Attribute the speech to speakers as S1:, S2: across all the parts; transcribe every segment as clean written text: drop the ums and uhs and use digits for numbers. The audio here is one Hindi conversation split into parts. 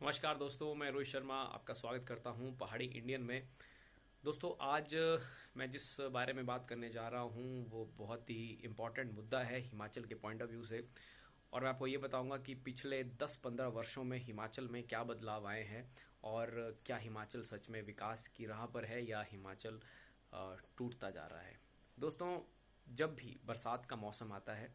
S1: नमस्कार दोस्तों, मैं रोहित शर्मा आपका स्वागत करता हूं पहाड़ी इंडियन में। दोस्तों, आज मैं जिस बारे में बात करने जा रहा हूं वो बहुत ही इम्पोर्टेंट मुद्दा है हिमाचल के पॉइंट ऑफ व्यू से। और मैं आपको ये बताऊंगा कि पिछले 10-15 वर्षों में हिमाचल में क्या बदलाव आए हैं और क्या हिमाचल सच में विकास की राह पर है या हिमाचल टूटता जा रहा है। दोस्तों, जब भी बरसात का मौसम आता है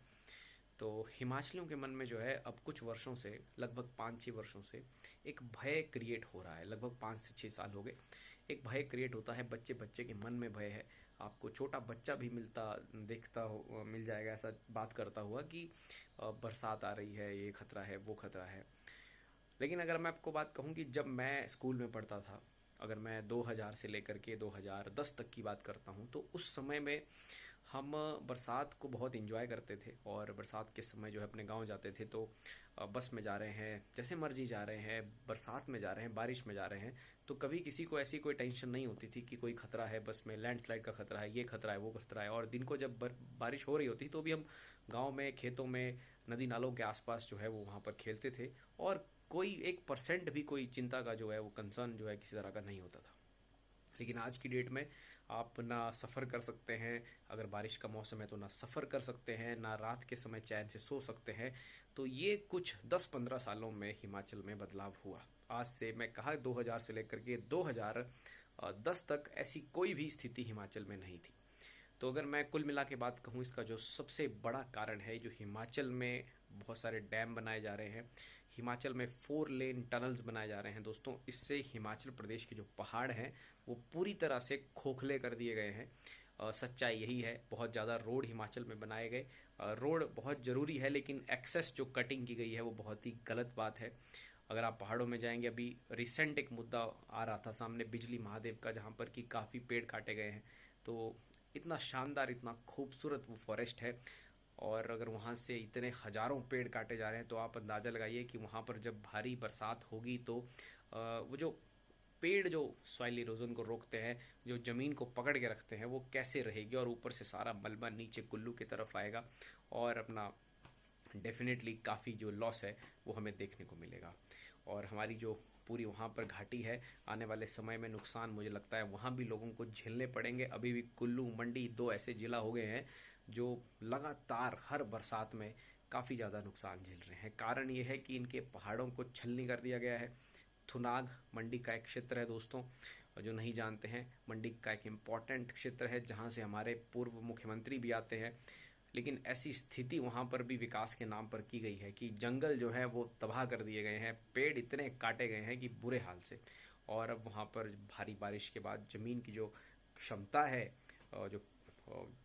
S1: तो हिमाचलियों के मन में जो है अब कुछ वर्षों से, लगभग 5-6 वर्षों से एक भय क्रिएट हो रहा है। लगभग 5 से 6 साल हो गए। एक भय क्रिएट होता है, बच्चे बच्चे के मन में भय है। आपको छोटा बच्चा भी मिल जाएगा ऐसा बात करता हुआ कि बरसात आ रही है, ये खतरा है, वो खतरा है। लेकिन अगर मैं आपको बात कहूँ कि जब मैं स्कूल में पढ़ता था, अगर मैं 2000 से लेकर के 2010 तक की बात करता हूँ, तो उस समय में हम बरसात को बहुत एंजॉय करते थे। और बरसात के समय जो है अपने गांव जाते थे तो बस में जा रहे हैं, जैसे मर्जी जा रहे हैं, बरसात में जा रहे हैं, बारिश में जा रहे हैं, तो कभी किसी को ऐसी कोई टेंशन नहीं होती थी कि कोई खतरा है बस में, लैंडस्लाइड का खतरा है, ये खतरा है, वो खतरा है। और दिन को जब बारिश हो रही होती तो भी हम गाँव में, खेतों में, नदी नालों के आसपास जो है वो वहाँ पर खेलते थे। और कोई 1% भी कोई चिंता का जो है वो कंसर्न जो है किसी तरह का नहीं होता था। लेकिन आज की डेट में आप ना सफ़र कर सकते हैं, अगर बारिश का मौसम है तो ना सफ़र कर सकते हैं, ना रात के समय चैन से सो सकते हैं। तो ये कुछ 10-15 सालों में हिमाचल में बदलाव हुआ। आज से मैं कहा 2000 से लेकर के 2010 तक ऐसी कोई भी स्थिति हिमाचल में नहीं थी। तो अगर मैं कुल मिला के बात कहूँ, इसका जो सबसे बड़ा कारण है, जो हिमाचल में बहुत सारे डैम बनाए जा रहे हैं, हिमाचल में 4 लेन टनल्स बनाए जा रहे हैं। दोस्तों, इससे हिमाचल प्रदेश के जो पहाड़ हैं वो पूरी तरह से खोखले कर दिए गए हैं। सच्चाई यही है। बहुत ज़्यादा रोड हिमाचल में बनाए गए। रोड बहुत ज़रूरी है, लेकिन एक्सेस जो कटिंग की गई है वो बहुत ही गलत बात है। अगर आप पहाड़ों में जाएंगे, अभी रिसेंट एक मुद्दा आ रहा था सामने बिजली महादेव का, जहाँ पर कि काफ़ी पेड़ काटे गए हैं। तो इतना शानदार, इतना खूबसूरत वो फॉरेस्ट है, और अगर वहाँ से इतने हजारों पेड़ काटे जा रहे हैं तो आप अंदाज़ा लगाइए कि वहाँ पर जब भारी बरसात होगी तो वो जो पेड़ जो सॉइल इरोजन को रोकते हैं, जो ज़मीन को पकड़ के रखते हैं, वो कैसे रहेगी। और ऊपर से सारा मलबा नीचे कुल्लू की तरफ आएगा और अपना डेफिनेटली काफ़ी जो लॉस है वो हमें देखने को मिलेगा। और हमारी जो पूरी वहाँ पर घाटी है, आने वाले समय में नुकसान मुझे लगता है वहाँ भी लोगों को झेलने पड़ेंगे। अभी भी कुल्लू, मंडी 2 ऐसे जिला हो गए हैं जो लगातार हर बरसात में काफ़ी ज़्यादा नुकसान झेल रहे हैं। कारण ये है कि इनके पहाड़ों को छलनी कर दिया गया है। थुनाग मंडी का एक क्षेत्र है दोस्तों, और जो नहीं जानते हैं, मंडी का एक इम्पॉर्टेंट क्षेत्र है जहाँ से हमारे पूर्व मुख्यमंत्री भी आते हैं। लेकिन ऐसी स्थिति वहाँ पर भी विकास के नाम पर की गई है कि जंगल जो है वो तबाह कर दिए गए हैं, पेड़ इतने काटे गए हैं कि बुरे हाल से। और अब वहाँ पर भारी बारिश के बाद ज़मीन की जो क्षमता है, जो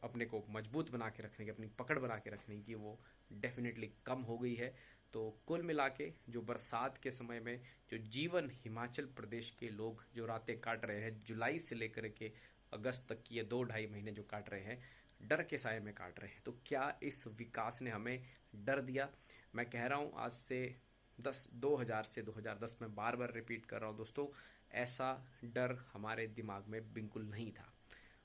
S1: अपने को मजबूत बना के रखने की, अपनी पकड़ बना के रखने की, वो डेफिनेटली कम हो गई है। तो कुल मिला के जो बरसात के समय में जो जीवन हिमाचल प्रदेश के लोग जो रातें काट रहे हैं, जुलाई से लेकर के अगस्त तक की ये 2-2.5 महीने जो काट रहे हैं, डर के साए में काट रहे हैं। तो क्या इस विकास ने हमें डर दिया? मैं कह रहा हूँ आज से 2000 से 2010 में बार बार रिपीट कर रहा हूँ दोस्तों, ऐसा डर हमारे दिमाग में बिल्कुल नहीं था।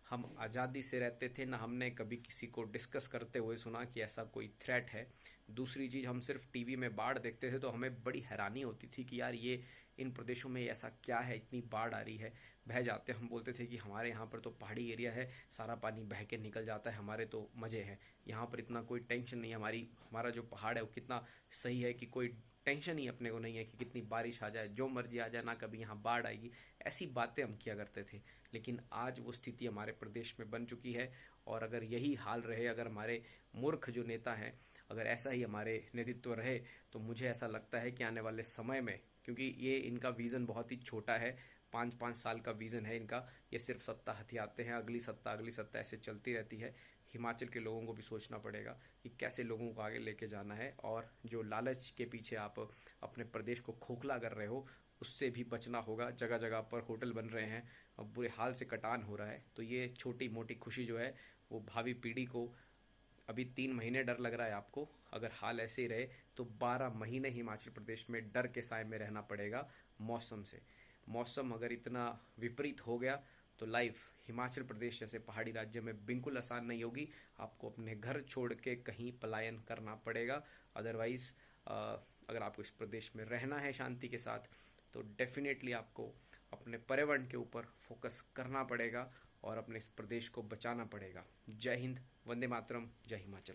S1: हम आज़ादी से रहते थे, ना हमने कभी किसी को डिस्कस करते हुए सुना कि ऐसा कोई थ्रेट है। दूसरी चीज़, हम सिर्फ टीवी में बाढ़ देखते थे तो हमें बड़ी हैरानी होती थी कि यार ये इन प्रदेशों में ऐसा क्या है, इतनी बाढ़ आ रही है। बह जाते, हम बोलते थे कि हमारे यहाँ पर तो पहाड़ी एरिया है, सारा पानी बह के निकल जाता है, हमारे तो मज़े हैं, यहाँ पर इतना कोई टेंशन नहीं है। हमारा जो पहाड़ है वो कितना सही है कि कोई टेंशन ही अपने को नहीं है कि कितनी बारिश आ जाए, जो मर्जी आ जाए, ना कभी यहाँ बाढ़ आएगी। ऐसी बातें हम किया करते थे। लेकिन आज वो स्थिति हमारे प्रदेश में बन चुकी है। और अगर यही हाल रहे, अगर हमारे मूर्ख जो नेता हैं, अगर ऐसा ही हमारे नेतृत्व रहे, तो मुझे ऐसा लगता है कि आने वाले समय में, क्योंकि ये इनका विज़न बहुत ही छोटा है, 5-5 साल का विज़न है इनका, ये सिर्फ सत्ता हथियाते हैं, अगली सत्ता ऐसे चलती रहती है। हिमाचल के लोगों को भी सोचना पड़ेगा कि कैसे लोगों को आगे लेके जाना है। और जो लालच के पीछे आप अपने प्रदेश को खोखला कर रहे हो, उससे भी बचना होगा। जगह जगह पर होटल बन रहे हैं, अब बुरे हाल से कटान हो रहा है। तो ये छोटी मोटी खुशी जो है वो भावी पीढ़ी को, अभी 3 महीने डर लग रहा है आपको, अगर हाल ऐसे ही रहे तो 12 महीने हिमाचल प्रदेश में डर के साए में रहना पड़ेगा मौसम से। मौसम अगर इतना विपरीत हो गया तो लाइफ हिमाचल प्रदेश जैसे पहाड़ी राज्य में बिल्कुल आसान नहीं होगी। आपको अपने घर छोड़ के कहीं पलायन करना पड़ेगा। अदरवाइज अगर आपको इस प्रदेश में रहना है शांति के साथ, तो डेफिनेटली आपको अपने पर्यावरण के ऊपर फोकस करना पड़ेगा और अपने इस प्रदेश को बचाना पड़ेगा। जय हिंद, वंदे मातरम, जय हिमाचल।